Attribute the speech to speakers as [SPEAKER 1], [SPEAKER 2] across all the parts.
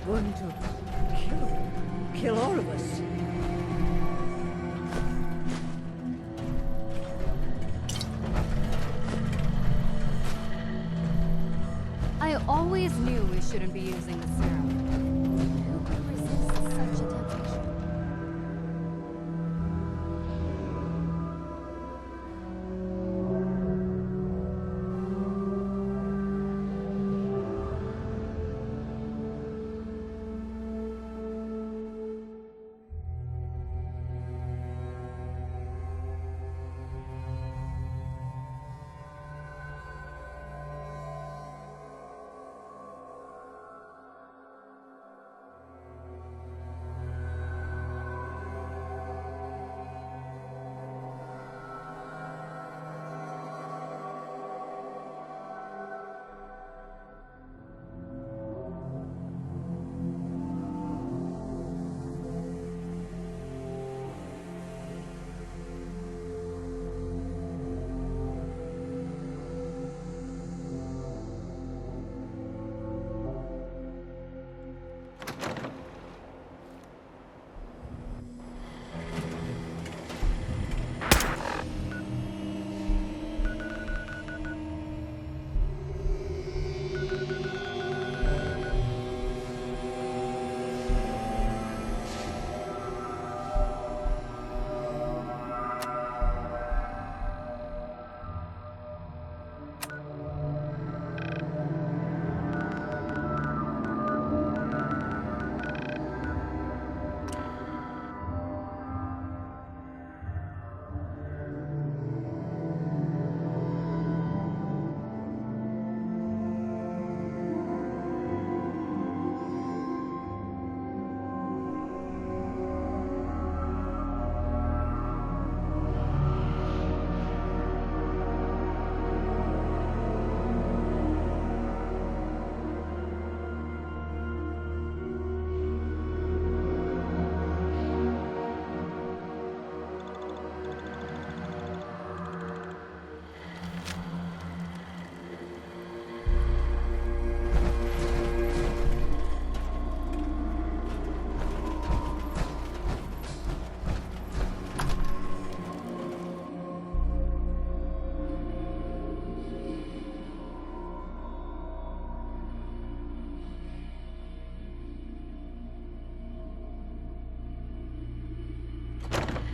[SPEAKER 1] going to kill all of us.
[SPEAKER 2] I always knew we shouldn't be using the serum. Who could resist such a temptation?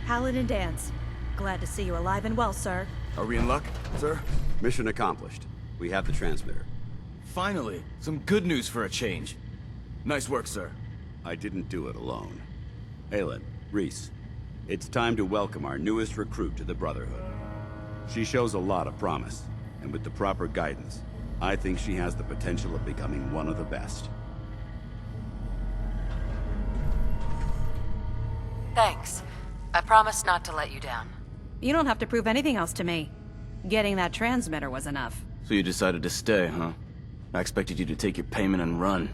[SPEAKER 3] Paladin Dance. Glad to see you alive and well, sir.
[SPEAKER 4] Are we in luck, sir?
[SPEAKER 5] Mission accomplished. We have the transmitter.
[SPEAKER 4] Finally, some good news for a change. Nice work, sir.
[SPEAKER 5] I didn't do it alone. Aelin, Reese, it's time to welcome our newest recruit to the Brotherhood. She shows a lot of promise, and with the proper guidance, I think she has the potential of becoming one of the best.
[SPEAKER 6] Thanks. I promise not to let you down.
[SPEAKER 3] You don't have to prove anything else to me. Getting that transmitter was enough.
[SPEAKER 4] So you decided to stay, huh? I expected you to take your payment and run.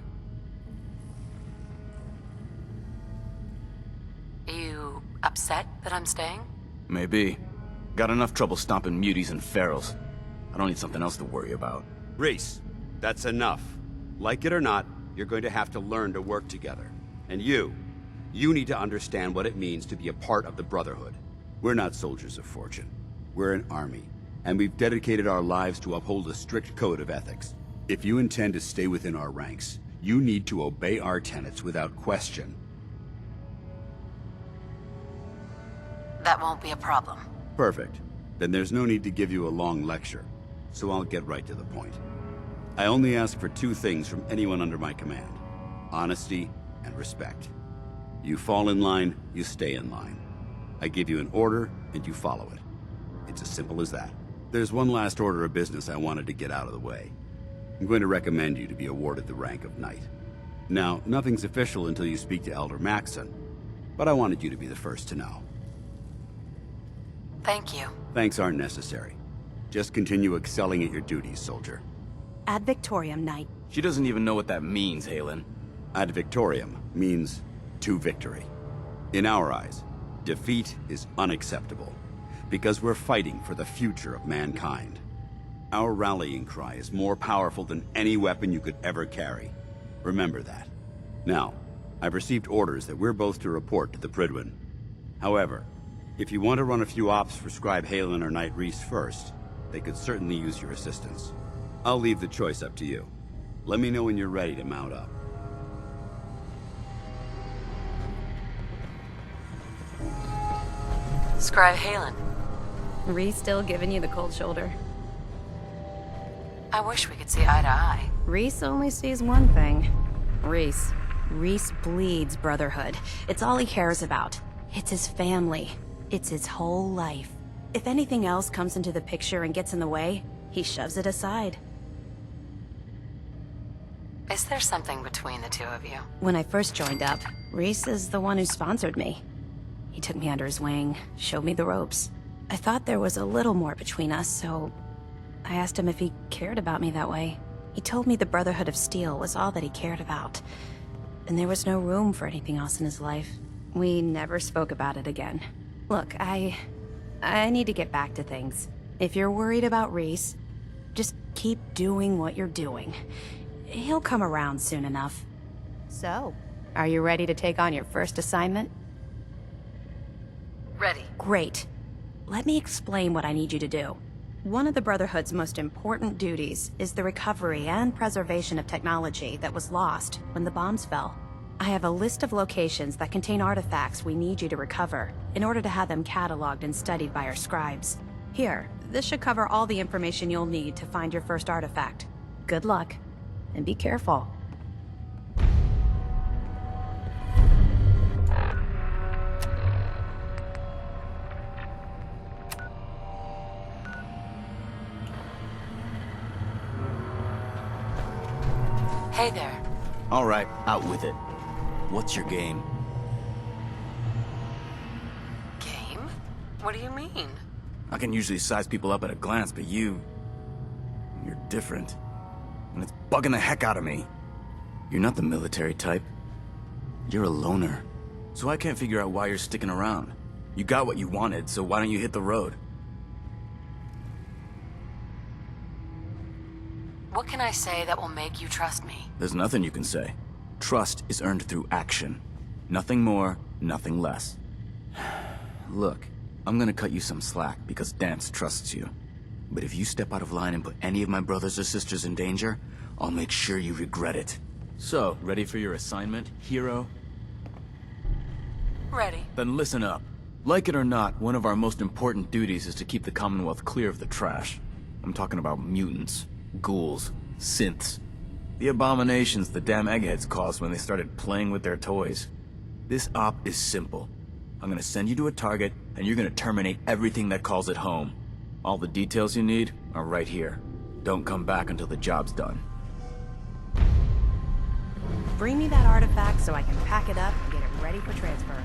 [SPEAKER 6] You upset that I'm staying?
[SPEAKER 4] Maybe. Got enough trouble stomping muties and ferals. I don't need something else to worry about.
[SPEAKER 5] Reese, that's enough. Like it or not, you're going to have to learn to work together. And you need to understand what it means to be a part of the Brotherhood. We're not soldiers of fortune. We're an army, and we've dedicated our lives to uphold a strict code of ethics. If you intend to stay within our ranks, you need to obey our tenets without question.
[SPEAKER 6] That won't be a problem.
[SPEAKER 5] Perfect. Then there's no need to give you a long lecture, so I'll get right to the point. I only ask for two things from anyone under my command: honesty and respect. You fall in line, you stay in line. I give you an order, and you follow it. It's as simple as that. There's one last order of business I wanted to get out of the way. I'm going to recommend you to be awarded the rank of Knight. Now, nothing's official until you speak to Elder Maxson, but I wanted you to be the first to know.
[SPEAKER 6] Thank you.
[SPEAKER 5] Thanks aren't necessary. Just continue excelling at your duties, soldier.
[SPEAKER 3] Ad Victoriam, Knight.
[SPEAKER 4] She doesn't even know what that means, Halen.
[SPEAKER 5] Ad Victoriam means to victory. In our eyes, defeat is unacceptable, because we're fighting for the future of mankind. Our rallying cry is more powerful than any weapon you could ever carry. Remember that. Now, I've received orders that we're both to report to the Prydwen. However, if you want to run a few ops for Scribe Halen or Knight Reese first, they could certainly use your assistance. I'll leave the choice up to you. Let me know when you're ready to mount up.
[SPEAKER 6] Scribe Halen.
[SPEAKER 3] Reese still giving you the cold shoulder?
[SPEAKER 6] I wish we could see eye to eye.
[SPEAKER 3] Reese only sees one thing. Reese. Reese bleeds brotherhood. It's all he cares about. It's his family. It's his whole life. If anything else comes into the picture and gets in the way, he shoves it aside.
[SPEAKER 6] Is there something between the two of you?
[SPEAKER 3] When I first joined up, Reese is the one who sponsored me. He took me under his wing, showed me the ropes. I thought there was a little more between us, so I asked him if he cared about me that way. He told me the Brotherhood of Steel was all that he cared about, and there was no room for anything else in his life. We never spoke about it again. Look, I need to get back to things. If you're worried about Reese, just keep doing what you're doing. He'll come around soon enough. So, are you ready to take on your first assignment?
[SPEAKER 6] Ready.
[SPEAKER 3] Great. Let me explain what I need you to do. One of the Brotherhood's most important duties is the recovery and preservation of technology that was lost when the bombs fell. I have a list of locations that contain artifacts we need you to recover in order to have them cataloged and studied by our scribes. Here, this should cover all the information you'll need to find your first artifact. Good luck, and be careful.
[SPEAKER 6] Hey there.
[SPEAKER 4] All right, out with it. What's your game?
[SPEAKER 6] Game? What do you mean?
[SPEAKER 4] I can usually size people up at a glance, but you're different. And it's bugging the heck out of me. You're not the military type. You're a loner. So I can't figure out why you're sticking around. You got what you wanted, so why don't you hit the road?
[SPEAKER 6] What can I say that will make you trust me?
[SPEAKER 4] There's nothing you can say. Trust is earned through action. Nothing more, nothing less. Look, I'm gonna cut you some slack because Dance trusts you. But if you step out of line and put any of my brothers or sisters in danger, I'll make sure you regret it. So, ready for your assignment, hero?
[SPEAKER 6] Ready.
[SPEAKER 4] Then listen up. Like it or not, one of our most important duties is to keep the Commonwealth clear of the trash. I'm talking about mutants, ghouls, synths. The abominations the damn eggheads caused when they started playing with their toys. This op is simple. I'm gonna send you to a target, and you're gonna terminate everything that calls it home. All the details you need are right here. Don't come back until the job's done.
[SPEAKER 3] Bring me that artifact so I can pack it up and get it ready for transfer.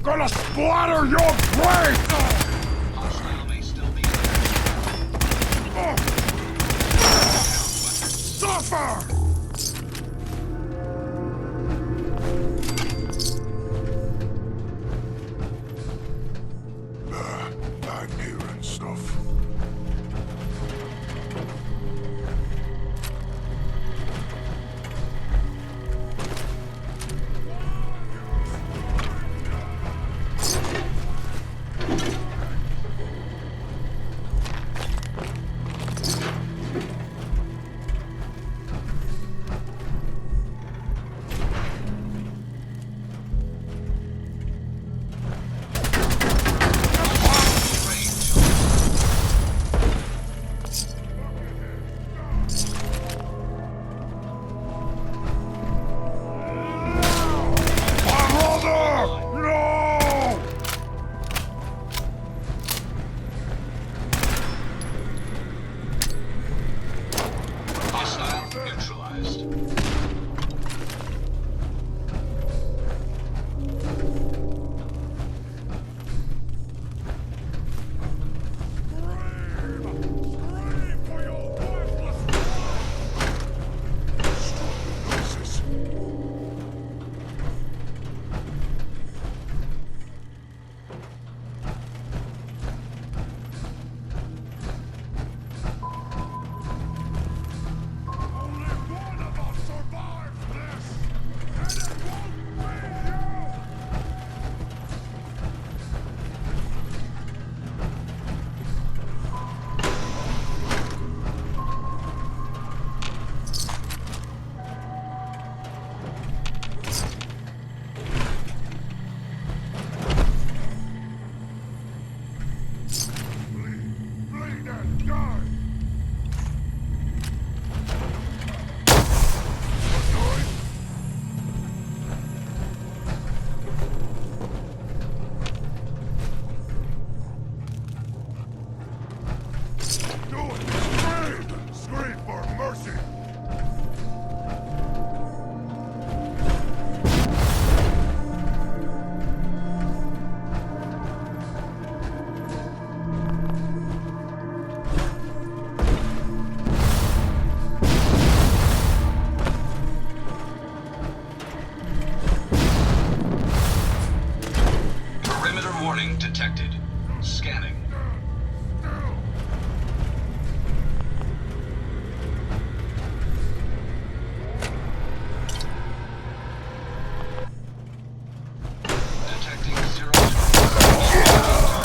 [SPEAKER 7] Gonna splatter your brain!
[SPEAKER 8] Hostile may still be
[SPEAKER 7] Suffer! I'm hearing stuff.
[SPEAKER 8] hostile neutralized. Warning detected. Scanning. Detecting zero target.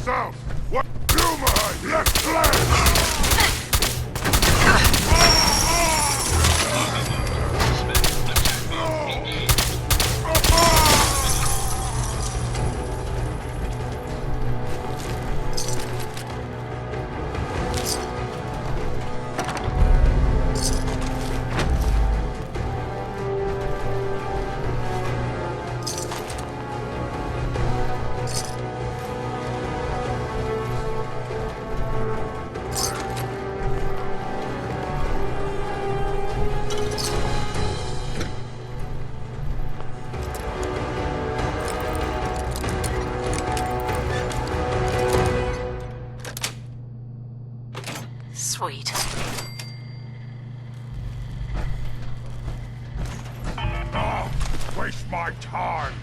[SPEAKER 7] South! What? Humor! Left flank!
[SPEAKER 6] Sweet.
[SPEAKER 7] Oh, waste my time!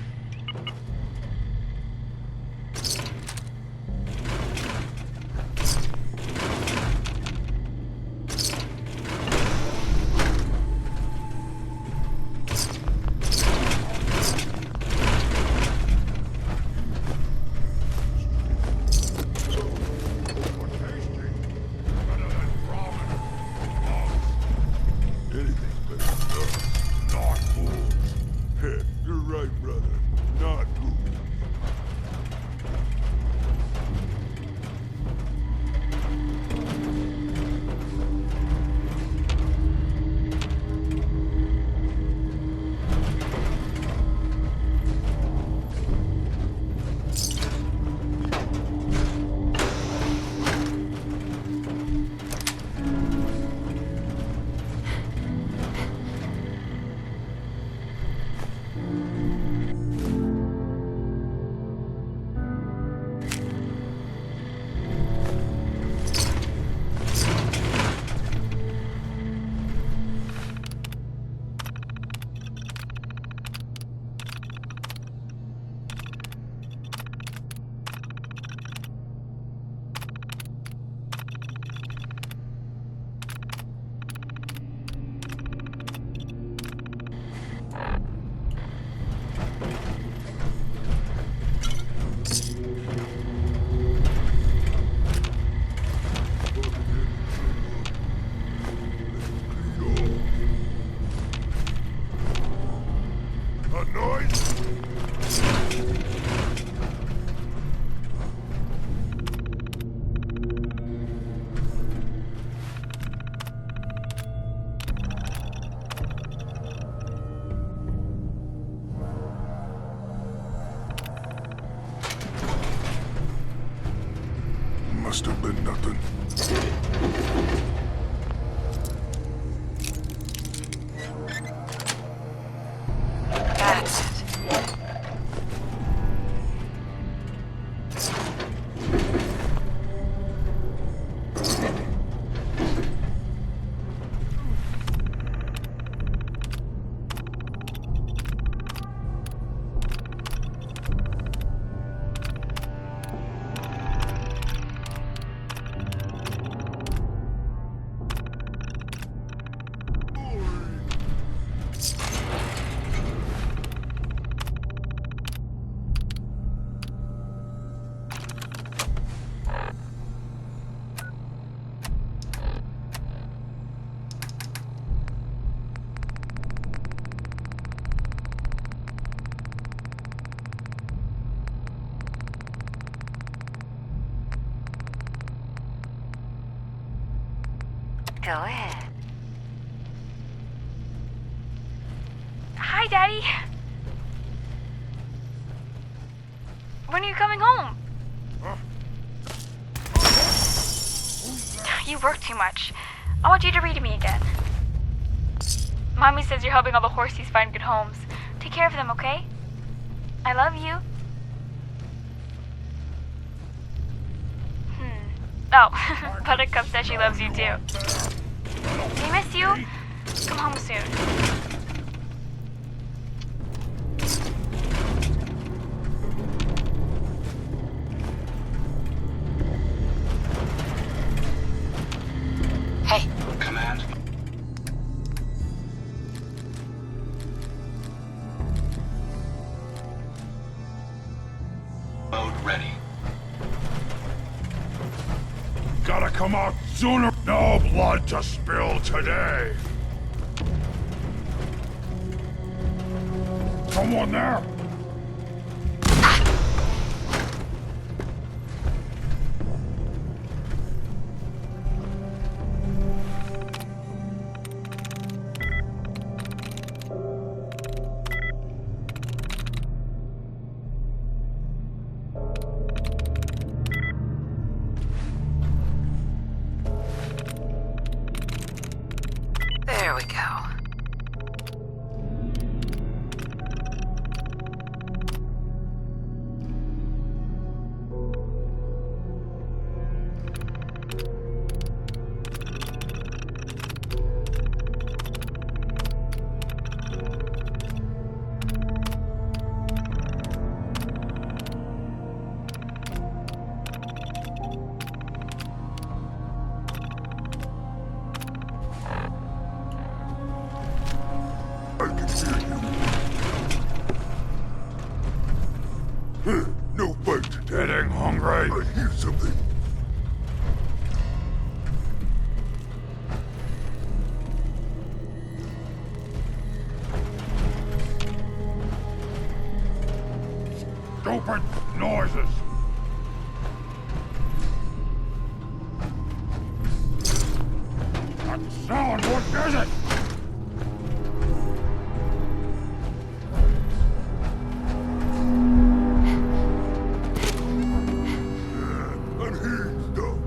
[SPEAKER 7] Must have been nothing.
[SPEAKER 6] That's it. Go ahead.
[SPEAKER 9] Hi, Daddy. When are you coming home? You work too much. I want you to read to me again. Mommy says you're helping all the horsies find good homes. Take care of them, okay? I love you. Oh, Buttercup says she loves you too. We miss you. Come home soon.
[SPEAKER 6] Hey.
[SPEAKER 8] Command. Mode ready.
[SPEAKER 7] come out sooner. No blood to spill today. Someone there?
[SPEAKER 6] There we go.
[SPEAKER 7] I can hear you. No fight. Getting hungry. I hear something. Stupid noises. That sound, what is it? Unhinged though.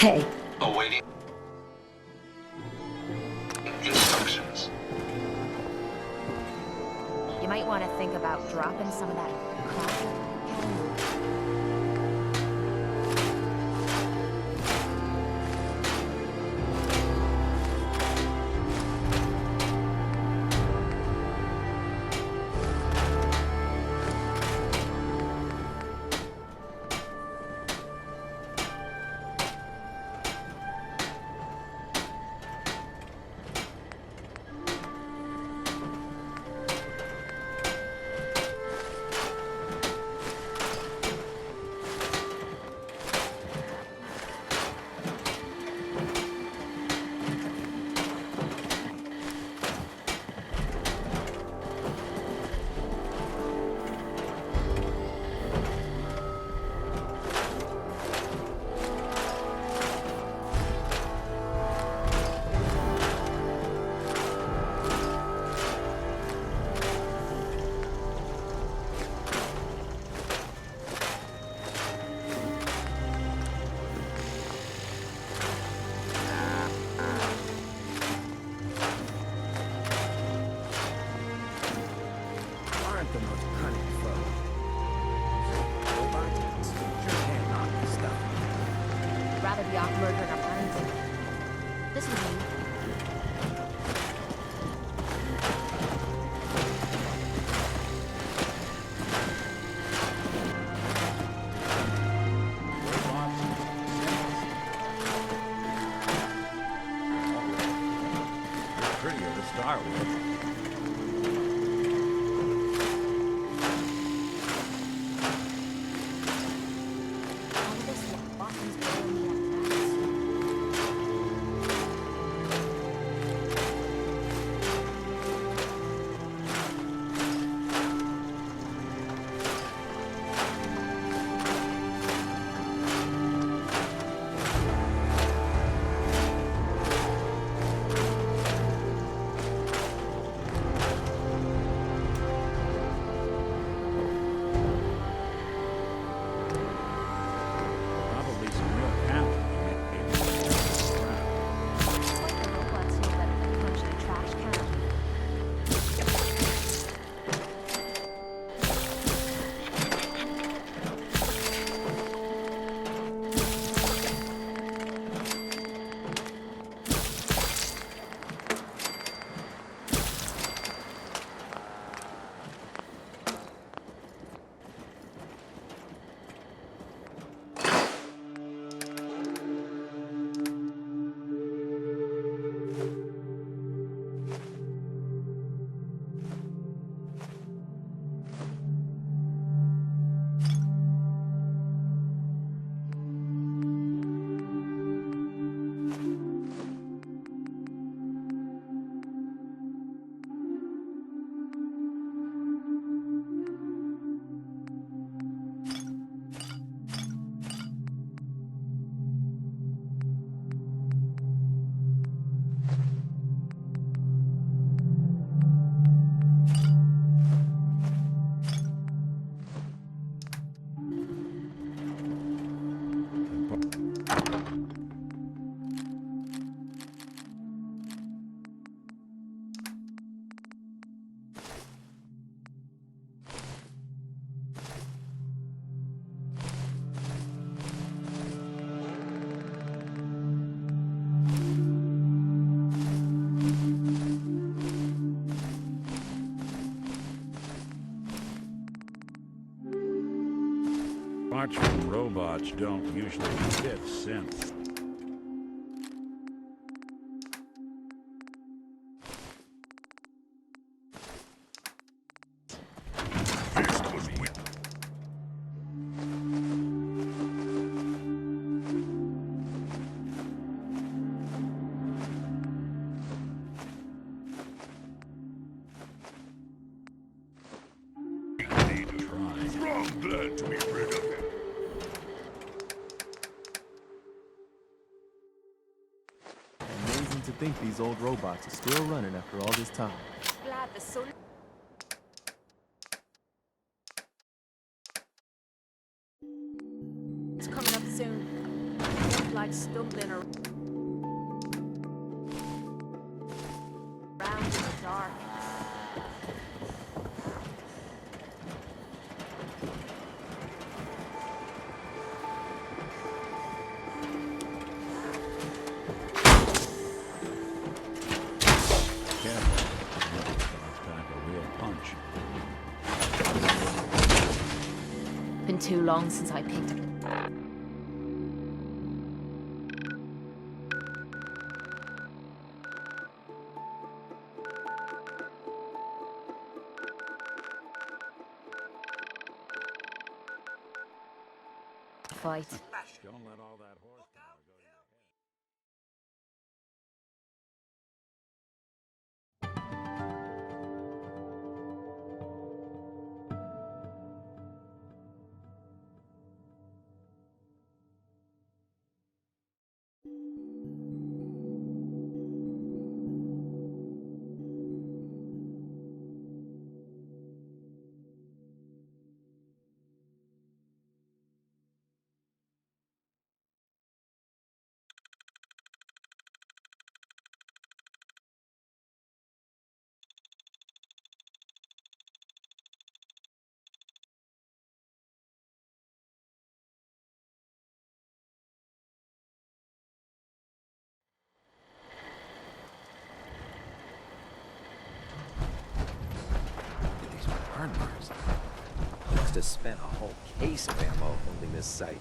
[SPEAKER 1] Hey,
[SPEAKER 8] Awaiting instructions.
[SPEAKER 2] You might want to think about dropping some of that crap.
[SPEAKER 4] Aren't the most cunning foe. Robot, your hand on this stuff.
[SPEAKER 2] Rather be off murdering our friends. This is me.
[SPEAKER 4] Prettier to start with.
[SPEAKER 2] All this Watson's blowing me up fast.
[SPEAKER 10] Probably some real talent.
[SPEAKER 2] Like the robots know better than punching a trash can.
[SPEAKER 10] Parchment robots don't usually fit synths.
[SPEAKER 7] This was weak. Need to try. Strong glad to be rid of him.
[SPEAKER 11] Amazing to think these old robots are still running after all this time.
[SPEAKER 2] Glad the sun. It's coming up soon.
[SPEAKER 1] like stumbling around in the dark.
[SPEAKER 6] Been too long since I picked up. Fight.
[SPEAKER 10] Don't let all that horsepower go to your head.
[SPEAKER 12] These armors. Must have spent a whole case of ammo holding this site.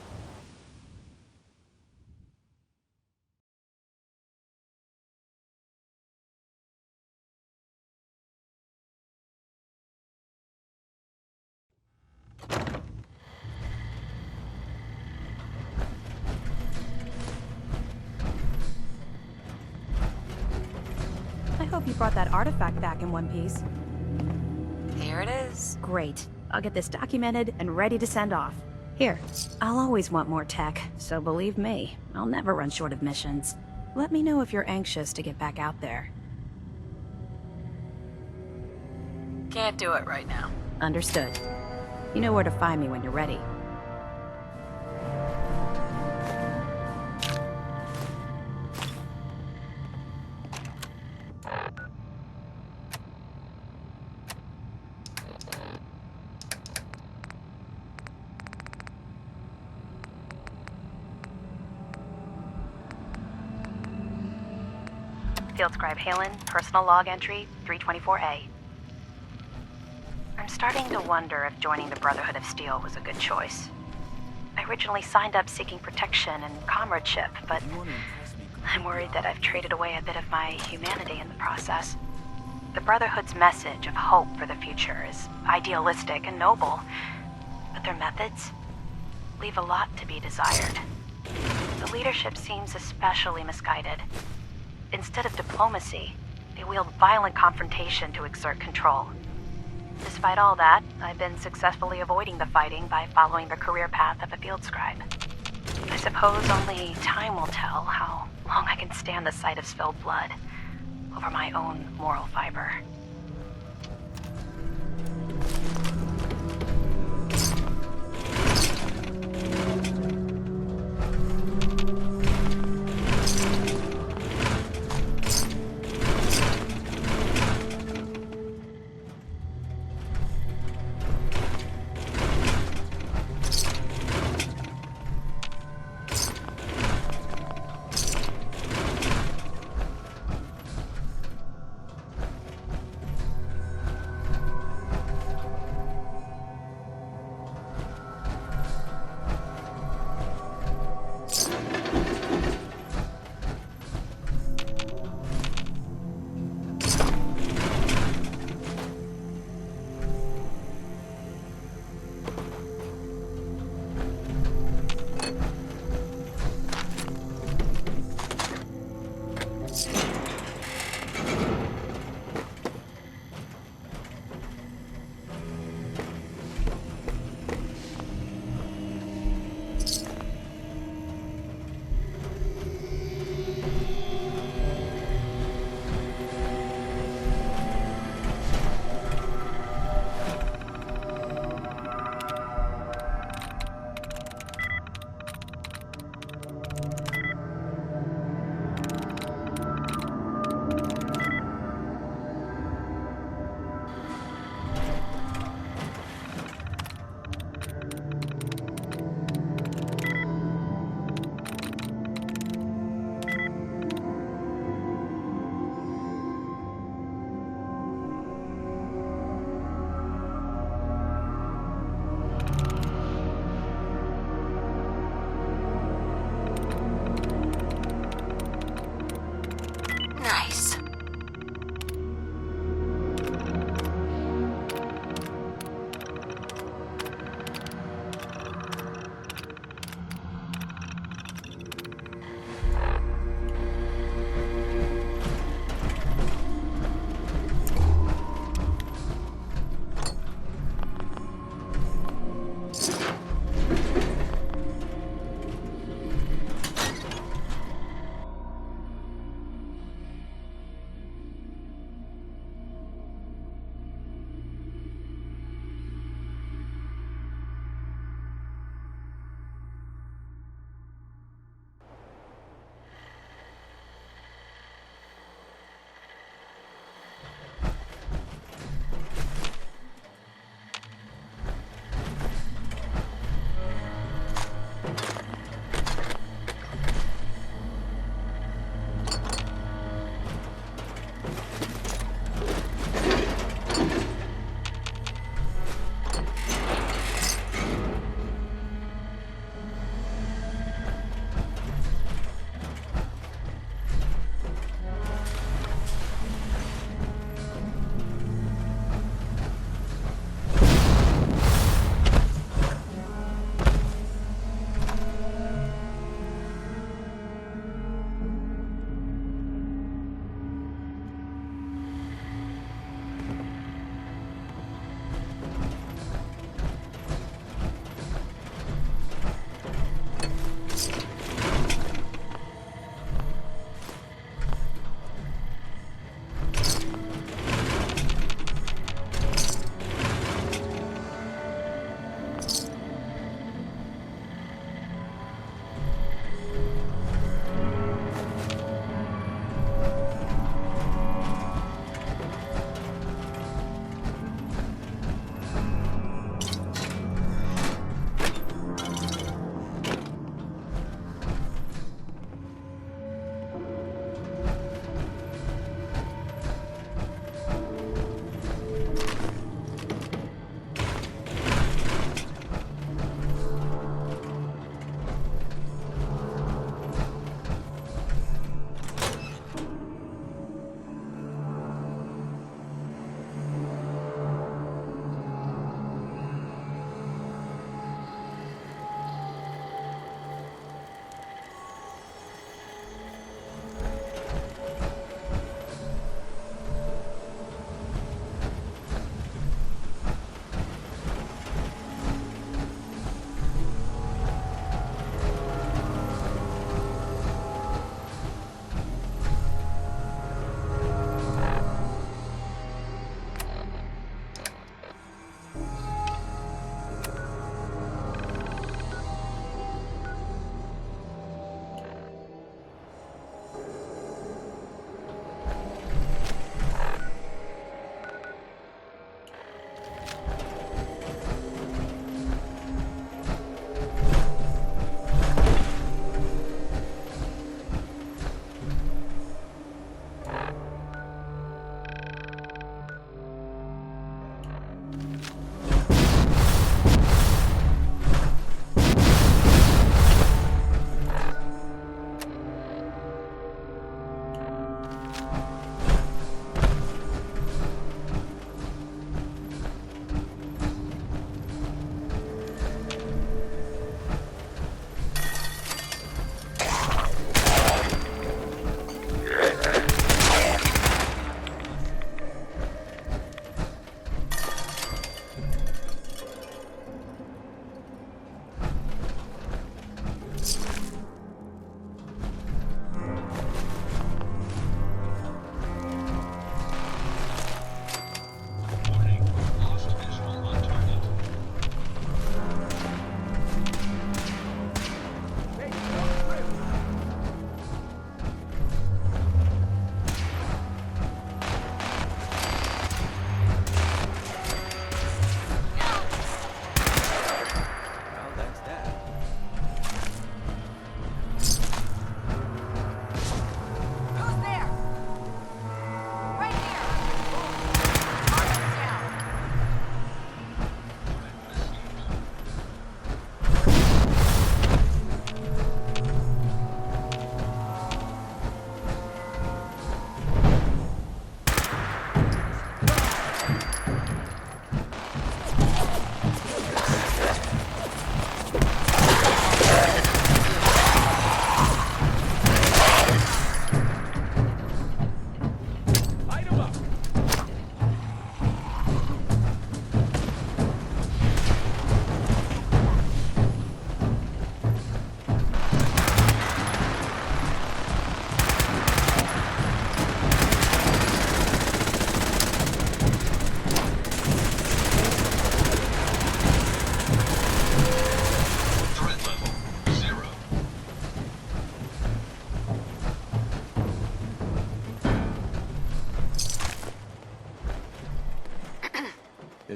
[SPEAKER 3] I hope you brought that artifact back in one piece.
[SPEAKER 6] Here it is.
[SPEAKER 3] Great. I'll get this documented and ready to send off. Here, I'll always want more tech, so believe me, I'll never run short of missions. Let me know if you're anxious to get back out there.
[SPEAKER 6] Can't do it right now.
[SPEAKER 3] Understood. You know where to find me when you're ready. Field Scribe Halen, personal log entry 324A. I'm starting to wonder if joining the Brotherhood of Steel was a good choice. I originally signed up seeking protection and comradeship, but I'm worried that I've traded away a bit of my humanity in the process. The Brotherhood's message of hope for the future is idealistic and noble, but their methods leave a lot to be desired. The leadership seems especially misguided. Instead of diplomacy, they wield violent confrontation to exert control. Despite all that, I've been successfully avoiding the fighting by following the career path of a field scribe. I suppose only time will tell how long I can stand the sight of spilled blood over my own moral fiber.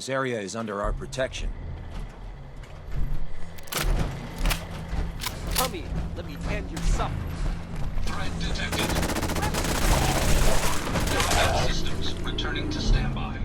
[SPEAKER 12] This area is under our protection. Come here. Let me end your suffering.
[SPEAKER 8] Threat detected. Defense systems returning to standby.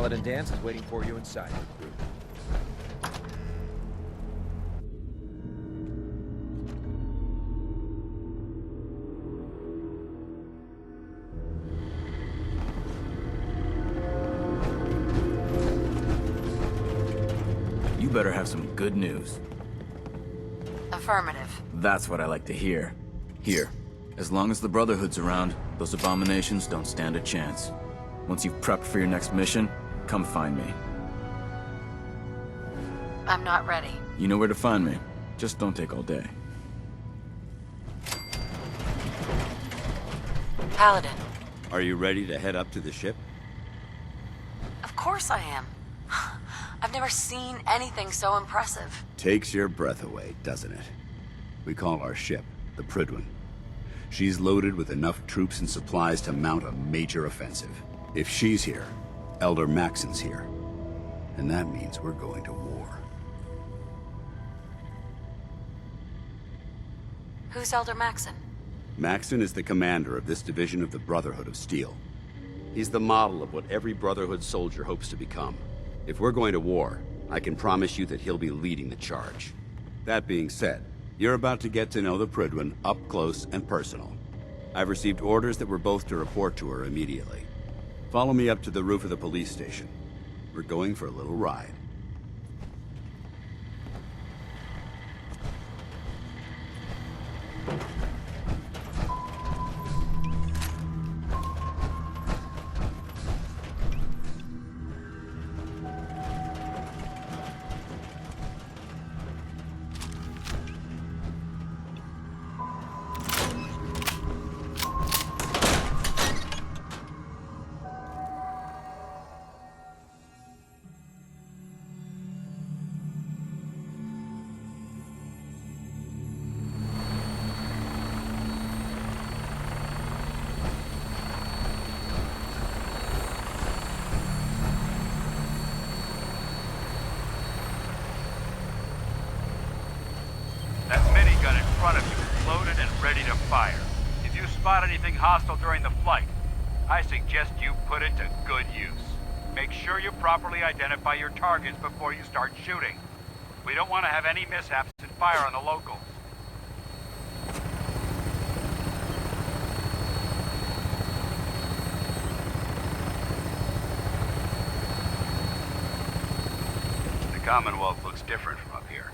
[SPEAKER 12] Paladin dance is waiting for you inside.
[SPEAKER 4] You better have some good news.
[SPEAKER 6] Affirmative.
[SPEAKER 4] That's what I like to hear. Here, as long as the Brotherhood's around, those abominations don't stand a chance. Once you've prepped for your next mission, come find me.
[SPEAKER 6] I'm not ready.
[SPEAKER 4] You know where to find me. Just don't take all day.
[SPEAKER 6] Paladin.
[SPEAKER 5] Are you ready to head up to the ship?
[SPEAKER 6] Of course I am. I've never seen anything so impressive.
[SPEAKER 5] Takes your breath away, doesn't it? We call our ship the Prydwen. She's loaded with enough troops and supplies to mount a major offensive. If she's here, Elder Maxon's here. And that means we're going to war.
[SPEAKER 6] Who's Elder Maxon?
[SPEAKER 5] Maxon is the commander of this division of the Brotherhood of Steel. He's the model of what every Brotherhood soldier hopes to become. If we're going to war, I can promise you that he'll be leading the charge. That being said, you're about to get to know the Prydwen up close and personal. I've received orders that we're both to report to her immediately. Follow me up to the roof of the police station. We're going for a little ride.
[SPEAKER 10] That minigun in front of you is loaded and ready to fire. If you spot anything hostile during the flight, I suggest you put it to good use. Make sure you properly identify your targets before you start shooting. We don't want to have any mishaps and fire on the locals. The Commonwealth looks different from up here,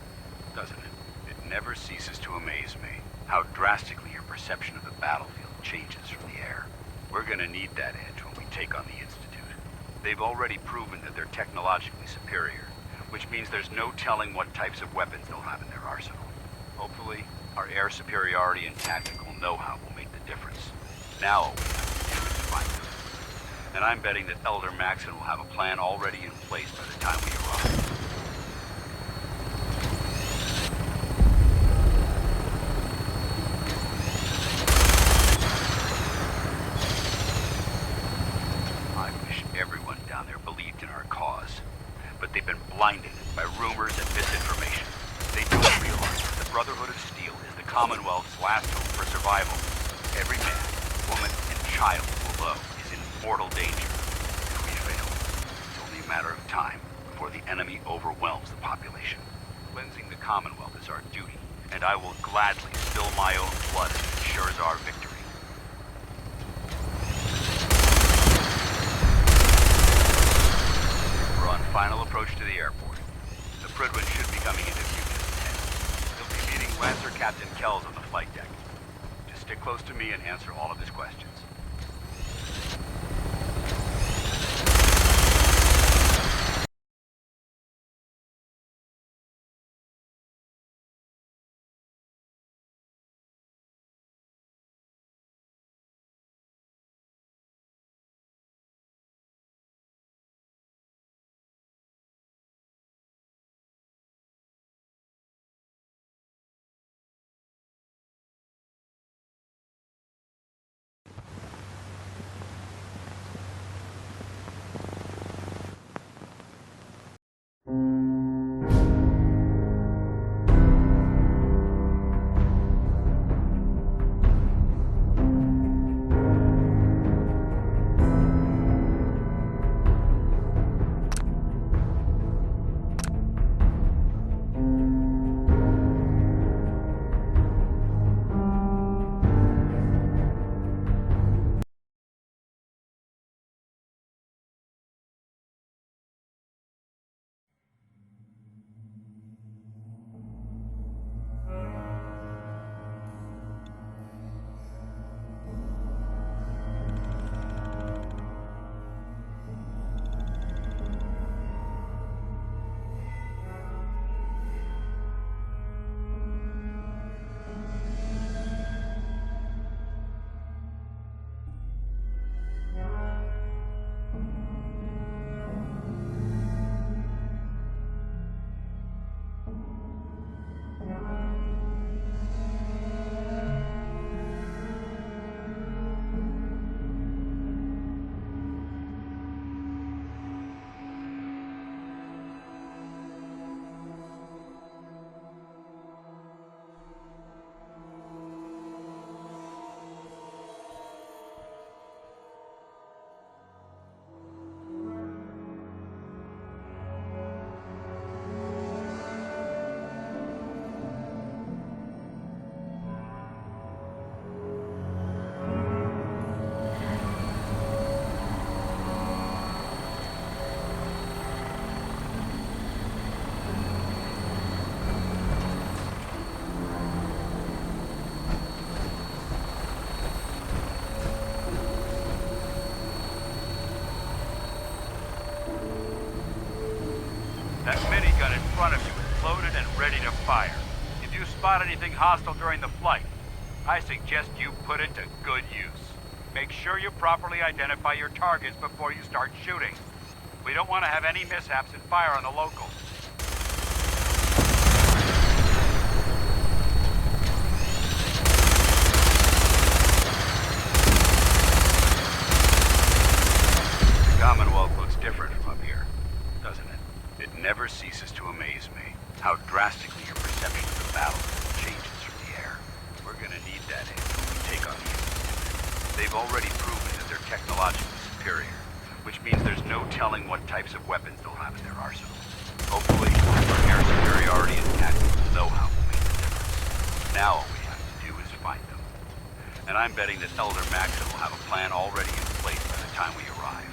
[SPEAKER 10] doesn't it? It never ceases to amaze me how drastically your perception of the battlefield changes from the air. We're gonna need that edge when we take on the Institute. They've already proven that they're technologically superior, which means there's no telling what types of weapons they'll have in their arsenal. Hopefully, our air superiority and tactical know-how will make the difference. Now, we have to do is find them. And I'm betting that Elder Maxon will have a plan already in place by the time we arrive. They've been blinded by rumors and misinformation. They don't realize that the Brotherhood of Steel is the Commonwealth's last hope for survival. Every man, woman, and child below is in mortal danger. If we fail, it's only a matter of time before the enemy overwhelms the population. Cleansing the Commonwealth is our duty, and I will gladly spill my own blood if it ensures our victory. Final approach to the airport. The Prydwen should be coming into view just ahead. He'll be meeting Lancer Captain Kells on the flight deck. Just stick close to me and answer all of his questions. of fire. If you spot anything hostile during the flight, I suggest you put it to good use. Make sure you properly identify your targets before you start shooting. We don't want to have any mishaps and fire on the locals. The Commonwealth looks different from up here, doesn't it? It never ceases to amaze me how drastically your perception of the battlefield changes from the air. We're gonna need that edge when we take on the enemy. They've already proven that they're technologically superior, which means there's no telling what types of weapons they'll have in their arsenal. Hopefully, our air superiority and tactical know-how will make the difference. Now all we have to do is find them. And I'm betting that Elder Maxon will have a plan already in place by the time we arrive.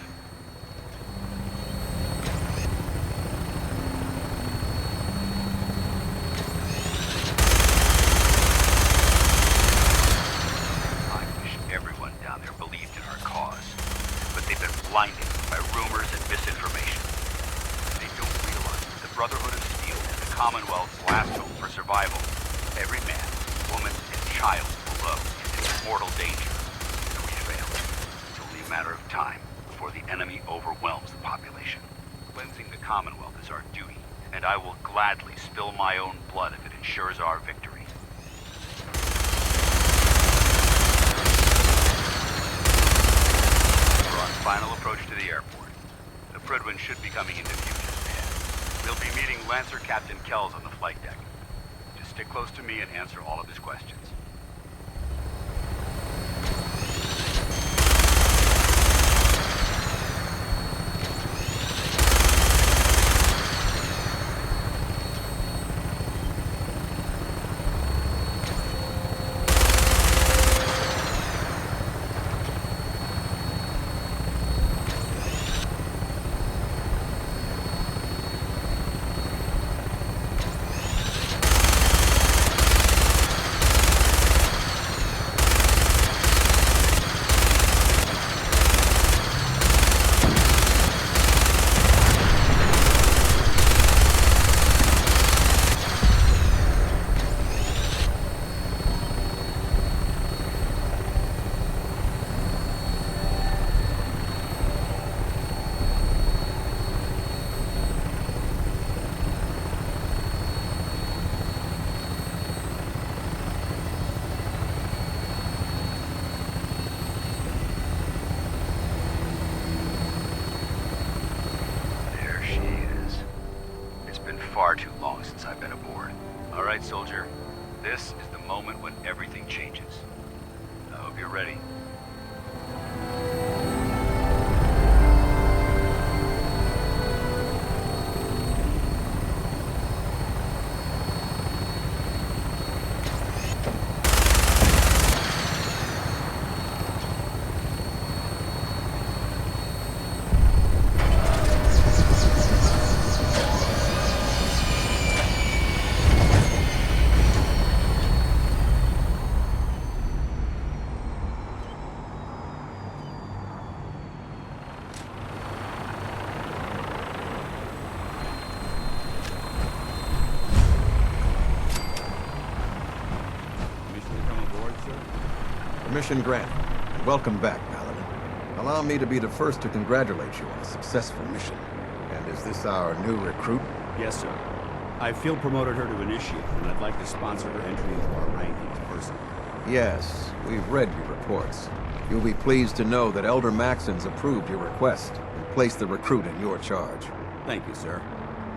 [SPEAKER 10] I wish everyone down there believed in our cause, but they've been blinded by rumors and misinformation. They don't realize that the Brotherhood of Steel is the Commonwealth's last hope for survival. Every man, woman, and child below is in mortal danger. If we fail, it's only a matter of time before the enemy overwhelms the population. Cleansing the Commonwealth is our duty, and I will gladly spill my own blood if it ensures our victory. We're on final approach to the airport. The Prydwen should be coming into view just ahead. We'll be meeting Lancer Captain Kells on the flight deck. Just stick close to me and answer all of his questions. Far too long since I've been aboard. All right, soldier. This is the moment when everything changes. I hope you're ready.
[SPEAKER 13] Permission granted. Welcome back, Paladin. Allow me to be the first to congratulate you on a successful mission. And is this our new recruit?
[SPEAKER 5] Yes, sir. I field promoted her to initiate, and I'd like to sponsor her entry into our rankings personally.
[SPEAKER 13] Yes, we've read your reports. You'll be pleased to know that Elder Maxon's approved your request and placed the recruit in your charge.
[SPEAKER 5] Thank you, sir.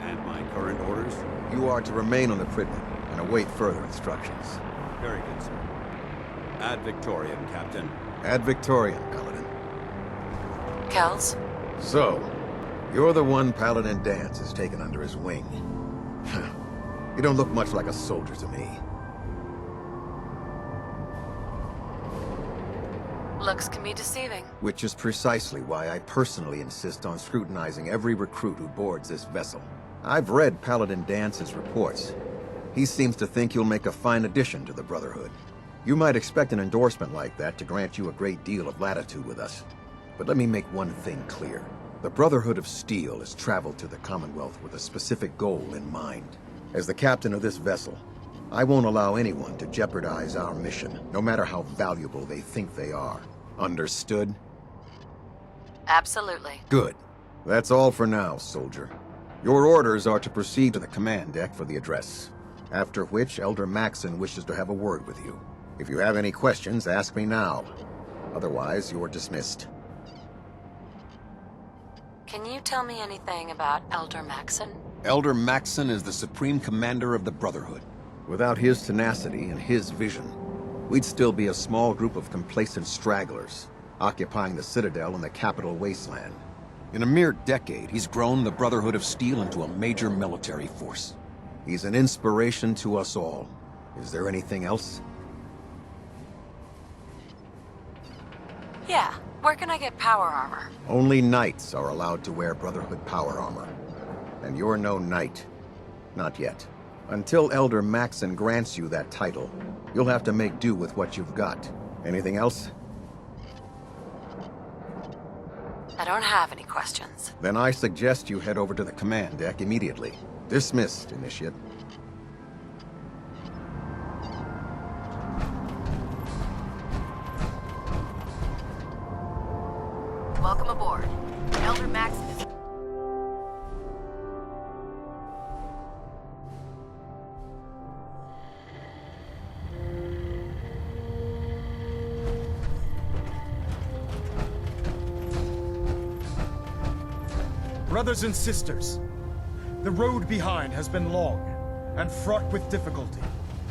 [SPEAKER 5] And my current orders?
[SPEAKER 13] You are to remain on the Prydwen and await further instructions.
[SPEAKER 5] Very good, sir. Ad Victoriam, Captain.
[SPEAKER 13] Ad Victoriam, Paladin.
[SPEAKER 6] Kells?
[SPEAKER 13] So, you're the one Paladin Danse has taken under his wing. You don't look much like a soldier to me.
[SPEAKER 6] Looks can be deceiving.
[SPEAKER 13] Which is precisely why I personally insist on scrutinizing every recruit who boards this vessel. I've read Paladin Dance's reports. He seems to think you'll make a fine addition to the Brotherhood. You might expect an endorsement like that to grant you a great deal of latitude with us. But let me make one thing clear. The Brotherhood of Steel has traveled to the Commonwealth with a specific goal in mind. As the captain of this vessel, I won't allow anyone to jeopardize our mission, no matter how valuable they think they are. Understood?
[SPEAKER 6] Absolutely.
[SPEAKER 13] Good. That's all for now, soldier. Your orders are to proceed to the command deck for the address, after which Elder Maxson wishes to have a word with you. If you have any questions, ask me now. Otherwise, you're dismissed.
[SPEAKER 6] Can you tell me anything about Elder Maxson?
[SPEAKER 13] Elder Maxson is the supreme commander of the Brotherhood. Without his tenacity and his vision, we'd still be a small group of complacent stragglers, occupying the Citadel in the capital wasteland. In a mere decade, he's grown the Brotherhood of Steel into a major military force. He's an inspiration to us all. Is there anything else?
[SPEAKER 6] Yeah. Where can I get power armor?
[SPEAKER 13] Only knights are allowed to wear Brotherhood power armor. And you're no knight. Not yet. Until Elder Maxson grants you that title, you'll have to make do with what you've got. Anything else?
[SPEAKER 6] I don't have any questions.
[SPEAKER 13] Then I suggest you head over to the command deck immediately. Dismissed, Initiate.
[SPEAKER 6] Welcome aboard. Elder Maxson is...
[SPEAKER 14] Brothers and sisters, the road behind has been long and fraught with difficulty.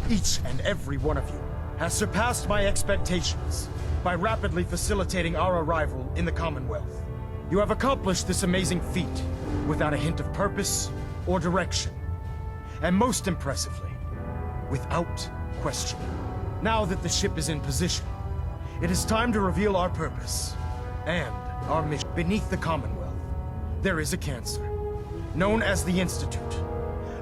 [SPEAKER 14] Each and every one of you has surpassed my expectations by rapidly facilitating our arrival in the Commonwealth. You have accomplished this amazing feat without a hint of purpose or direction. And most impressively, without question. Now that the ship is in position, it is time to reveal our purpose and our mission. Beneath the Commonwealth, there is a cancer, known as the Institute.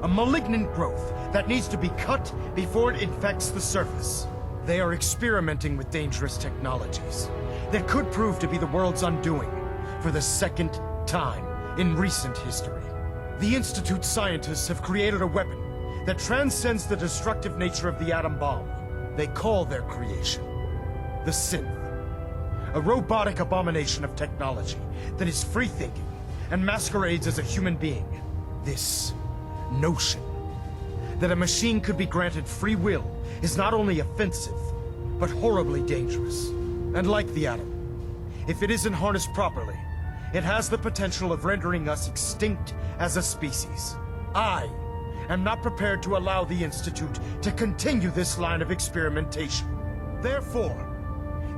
[SPEAKER 14] A malignant growth that needs to be cut before it infects the surface. They are experimenting with dangerous technologies that could prove to be the world's undoing for the second time in recent history. The Institute scientists have created a weapon that transcends the destructive nature of the atom bomb. They call their creation the Synth. A robotic abomination of technology that is free-thinking and masquerades as a human being. This notion that a machine could be granted free will is not only offensive, but horribly dangerous. And like the atom, if it isn't harnessed properly, it has the potential of rendering us extinct as a species. I am not prepared to allow the Institute to continue this line of experimentation. Therefore,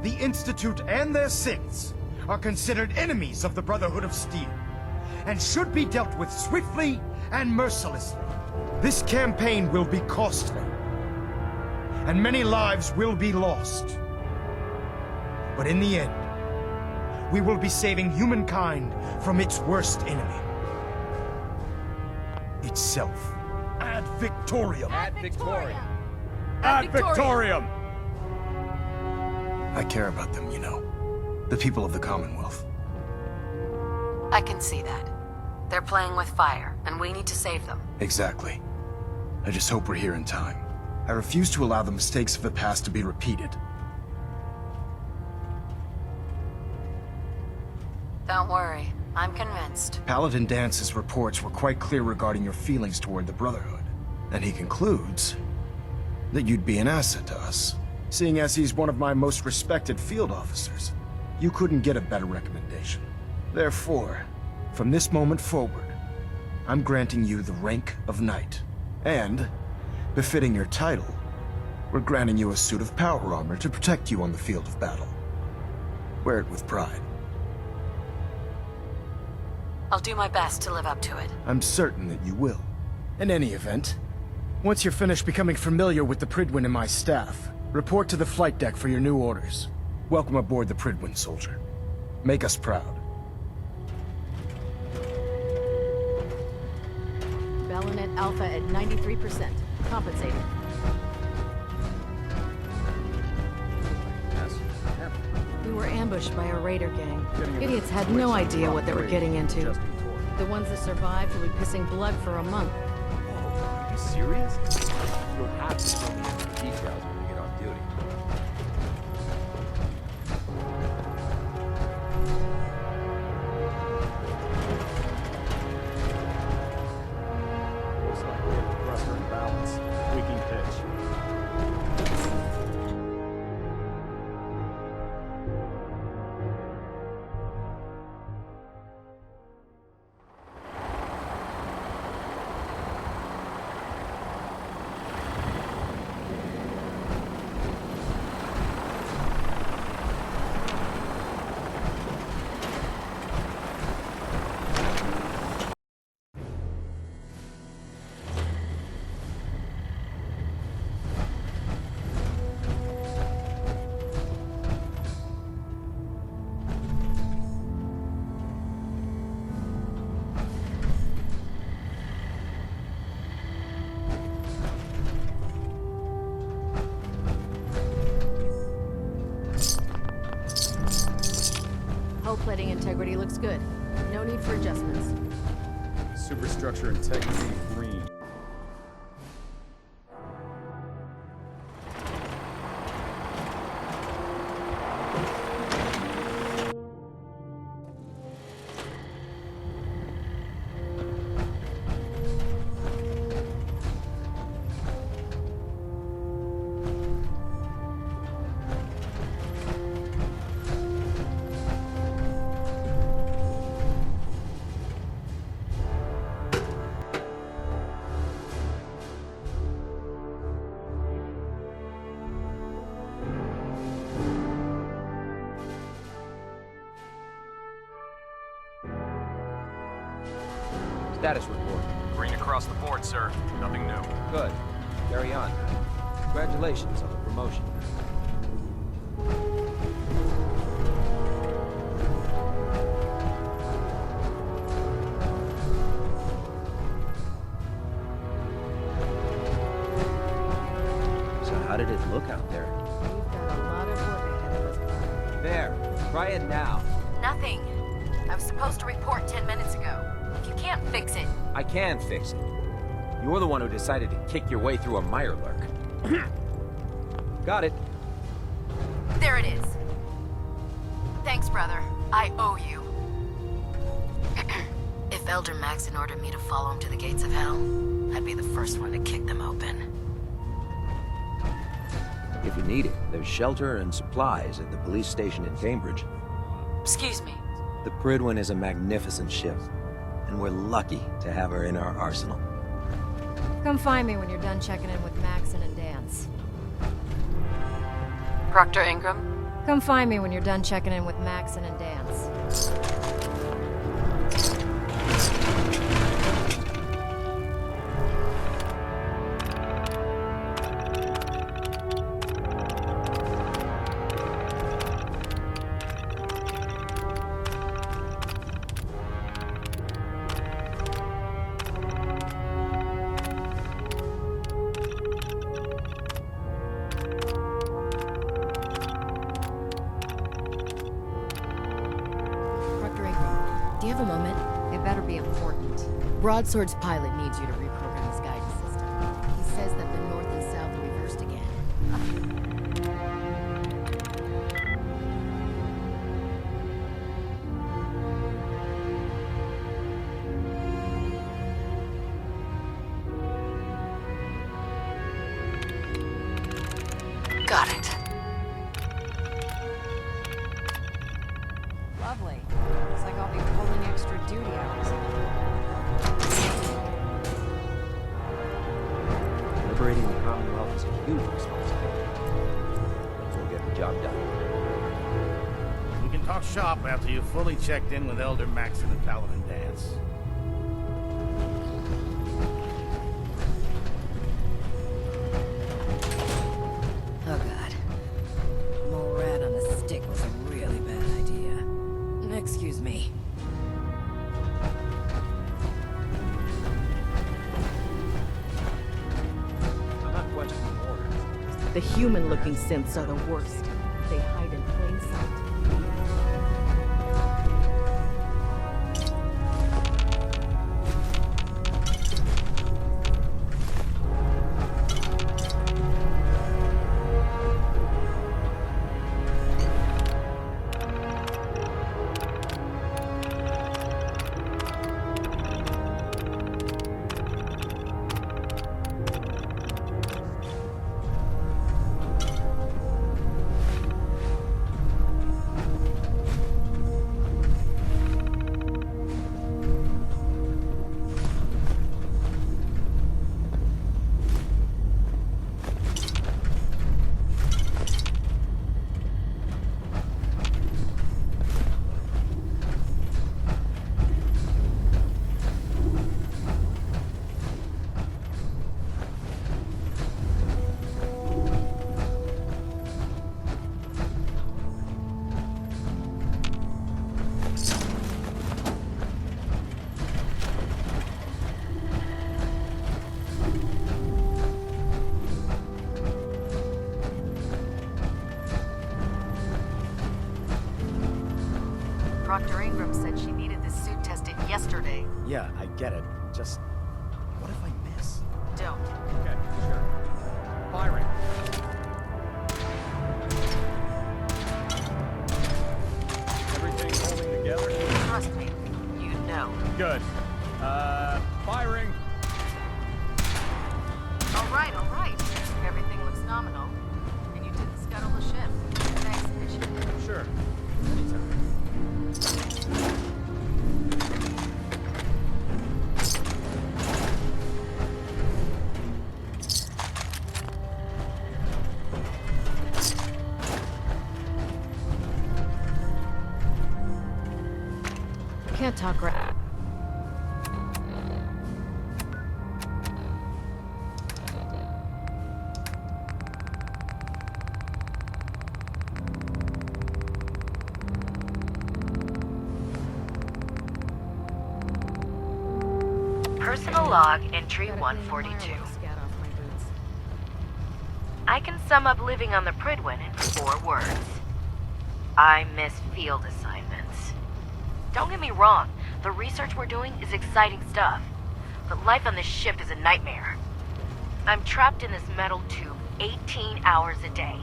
[SPEAKER 14] the Institute and their synths are considered enemies of the Brotherhood of Steel, and should be dealt with swiftly and mercilessly. This campaign will be costly, and many lives will be lost. But in the end, we will be saving humankind from its worst enemy. Itself. Ad Victoriam!
[SPEAKER 11] Ad Victoriam!
[SPEAKER 14] Ad Victoriam! I care about them, you know. The people of the Commonwealth.
[SPEAKER 6] I can see that. They're playing with fire, and we need to save them.
[SPEAKER 14] Exactly. I just hope we're here in time. I refuse to allow the mistakes of the past to be repeated.
[SPEAKER 6] Don't worry. I'm convinced.
[SPEAKER 14] Paladin Dance's reports were quite clear regarding your feelings toward the Brotherhood. And he concludes that you'd be an asset to us. Seeing as he's one of my most respected field officers, you couldn't get a better recommendation. Therefore, from this moment forward, I'm granting you the rank of Knight. And, befitting your title, we're granting you a suit of power armor to protect you on the field of battle. Wear it with pride.
[SPEAKER 6] I'll do my best to live up to it.
[SPEAKER 14] I'm certain that you will. In any event, once you're finished becoming familiar with the Pridwin and my staff, report to the flight deck for your new orders. Welcome aboard the Pridwin, soldier. Make us proud.
[SPEAKER 15] Balonet Alpha at 93%. Compensated. We were ambushed by a raider gang. Idiots had no idea what they were getting into. The ones that survived will be pissing blood for a month.
[SPEAKER 12] serious? You'll have to fill me in with the details when we get off duty.
[SPEAKER 11] Looks like we have a thruster in balance. Tweaking pitch.
[SPEAKER 15] Hull plating integrity looks good. No need for adjustments.
[SPEAKER 11] Superstructure integrity green.
[SPEAKER 12] Status report.
[SPEAKER 16] Green across the board, sir. Nothing new.
[SPEAKER 12] Good. Carry on. Congratulations on the promotion. So how did it look out there?
[SPEAKER 15] We've got a lot of work ahead of us.
[SPEAKER 12] There. Try it now.
[SPEAKER 6] Nothing. I was supposed to report 10 minutes ago. If you can't fix it,
[SPEAKER 12] I can fix it. You're the one who decided to kick your way through a Mirelurk. Got it.
[SPEAKER 6] there it is. Thanks, brother. I owe you. If Elder Maxon ordered me to follow him to the gates of hell, I'd be the first one to kick them open.
[SPEAKER 12] If you need it, there's shelter and supplies at the police station in Cambridge.
[SPEAKER 6] Excuse me.
[SPEAKER 12] The Pridwin is a magnificent ship, and we're lucky to have her in our arsenal.
[SPEAKER 15] Come find me when you're done checking in with Maxon and Dance.
[SPEAKER 6] Proctor Ingram?
[SPEAKER 15] Come find me when you're done checking in with Maxon and Dance. Do you have a moment?
[SPEAKER 2] It better be important.
[SPEAKER 15] Broadsword's pilot needs you to reprogram his guidance system. He says that the north and south are reversed again.
[SPEAKER 6] Got it.
[SPEAKER 2] Lovely. Looks like I'll be pulling extra duty hours.
[SPEAKER 12] Liberating the Commonwealth is a huge responsibility. We'll get the job done.
[SPEAKER 17] We can talk shop after you've fully checked in with Elder Maxon and Paladin Dance.
[SPEAKER 1] Oh god. More rat on a stick was a really bad idea. Excuse me.
[SPEAKER 12] I'm not questioning orders.
[SPEAKER 15] The human-looking synths are the worst. They hide in plain sight. Proctor Ingram said she needed this suit tested yesterday.
[SPEAKER 14] Yeah, I get it. Just... what if I miss?
[SPEAKER 15] Don't.
[SPEAKER 14] Okay, sure. Firing. Everything holding together?
[SPEAKER 15] Trust me, you know.
[SPEAKER 14] Good. Firing.
[SPEAKER 15] All right. Everything looks nominal. And you didn't scuttle the ship. Thanks, Mitch.
[SPEAKER 14] Sure. Anytime.
[SPEAKER 15] Can't talk right.
[SPEAKER 6] Personal log entry 142. I can sum up living on the Prydwen in 4 words. I miss field assignments. Don't get me wrong, the research we're doing is exciting stuff, but life on this ship is a nightmare. I'm trapped in this metal tube 18 hours a day.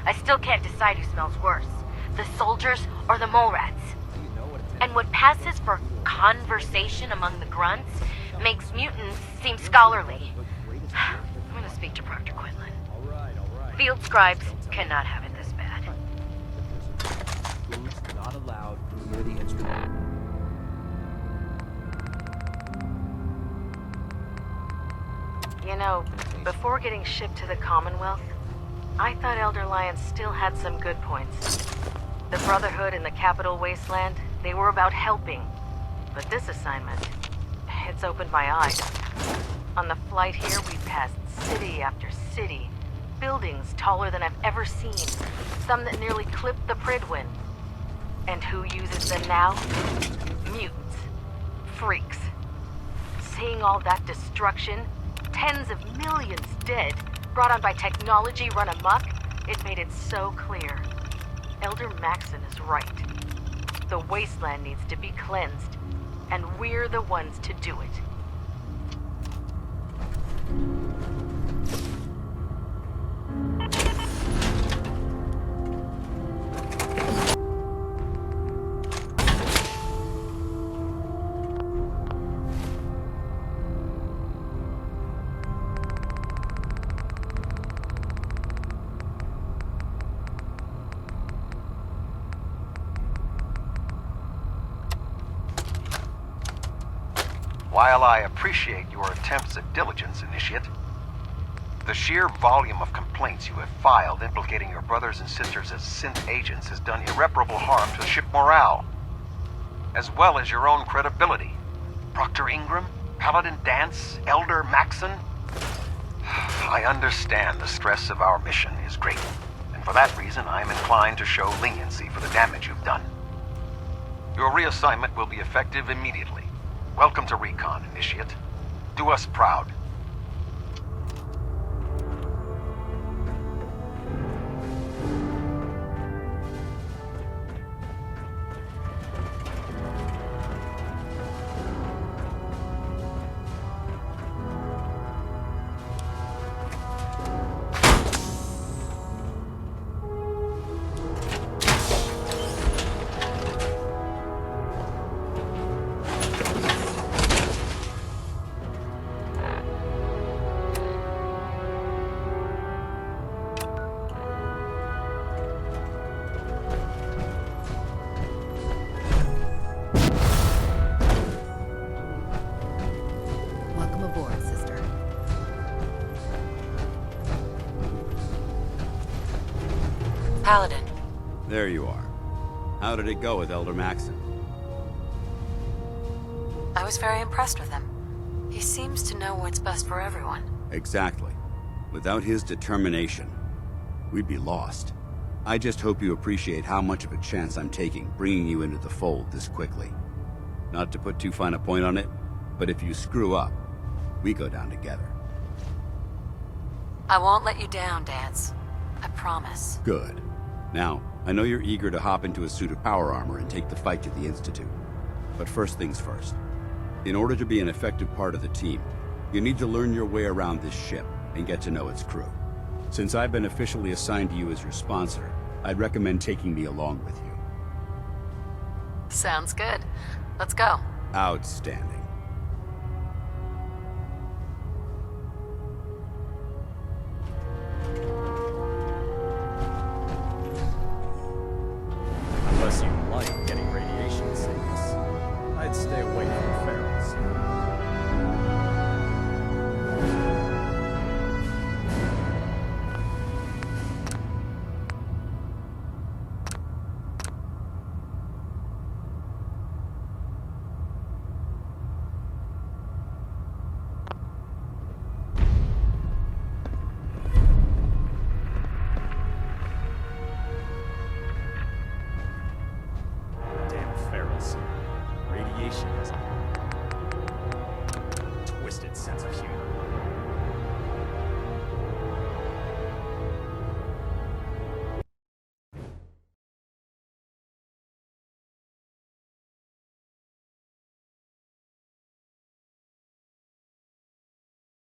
[SPEAKER 6] I still can't decide who smells worse, the soldiers or the mole rats. And what passes for conversation among the grunts makes mutants seem scholarly. I'm gonna speak to Proctor Quinlan. Field scribes cannot have it this bad.
[SPEAKER 11] Foods not allowed near the instrument.
[SPEAKER 15] You know, before getting shipped to the Commonwealth, I thought Elder Lion still had some good points. The Brotherhood in the Capital Wasteland, they were about helping. But this assignment, it's opened my eyes. On the flight here, we passed city after city. Buildings taller than I've ever seen. Some that nearly clipped the Prydwen. And who uses them now? Mutants. Freaks. Seeing all that destruction, tens of millions dead, brought on by technology run amok, it made it so clear. Elder Maxon is right. The wasteland needs to be cleansed, and we're the ones to do it.
[SPEAKER 18] While I appreciate your attempts at diligence, Initiate, the sheer volume of complaints you have filed implicating your brothers and sisters as synth agents has done irreparable harm to ship morale, as well as your own credibility. Proctor Ingram, Paladin Dance, Elder Maxon. I understand the stress of our mission is great, and for that reason I am inclined to show leniency for the damage you've done. Your reassignment will be effective immediately. Welcome to Recon, Initiate. Do us proud.
[SPEAKER 6] Paladin.
[SPEAKER 5] There you are. How did it go with Elder Maxon?
[SPEAKER 6] I was very impressed with him. He seems to know what's best for everyone.
[SPEAKER 5] Exactly. Without his determination, we'd be lost. I just hope you appreciate how much of a chance I'm taking bringing you into the fold this quickly. Not to put too fine a point on it, but if you screw up, we go down together.
[SPEAKER 6] I won't let you down, Dance. I promise.
[SPEAKER 5] Good. Now, I know you're eager to hop into a suit of power armor and take the fight to the Institute. But first things first. In order to be an effective part of the team, you need to learn your way around this ship and get to know its crew. Since I've been officially assigned to you as your sponsor, I'd recommend taking me along with you.
[SPEAKER 15] Sounds good. Let's go.
[SPEAKER 5] Outstanding.
[SPEAKER 11] Unless you like getting radiation sickness, I'd stay away from ferals. Damn ferals. Radiation has